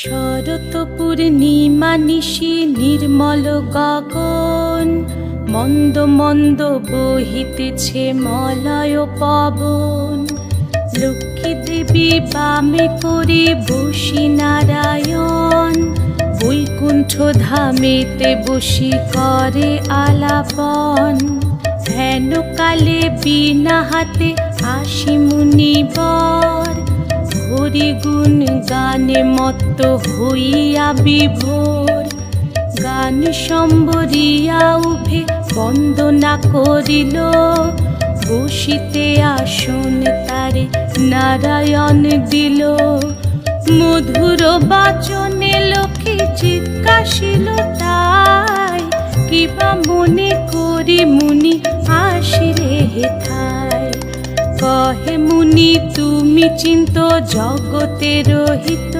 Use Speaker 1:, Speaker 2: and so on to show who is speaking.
Speaker 1: শরৎ পূর্ণিমা নিশি নির্মল গগন, মন্দ মন্দ বহিতেছে মলয় পবন। লক্ষ্মী দেবী বামে করে বসি নারায়ণ, বৈকুণ্ঠ ধামেতে বসি করে আলাপন। হেন কালে বিনা হাতে আসি মুনিবর, হরি গুণ গানে মত্ত হইয়া বিভোর। গান সম্বরিয়া উভে বন্দনা করিল, বসিতে আসন তারে নারায়ণ দিল। মধুর বাচনে লোকে জিজ্ঞাসিল তাই, কিবা মনে করি মুনি আসিলে হেথায়। কহে মুনি তুমি চিন্ত জগতের হিত,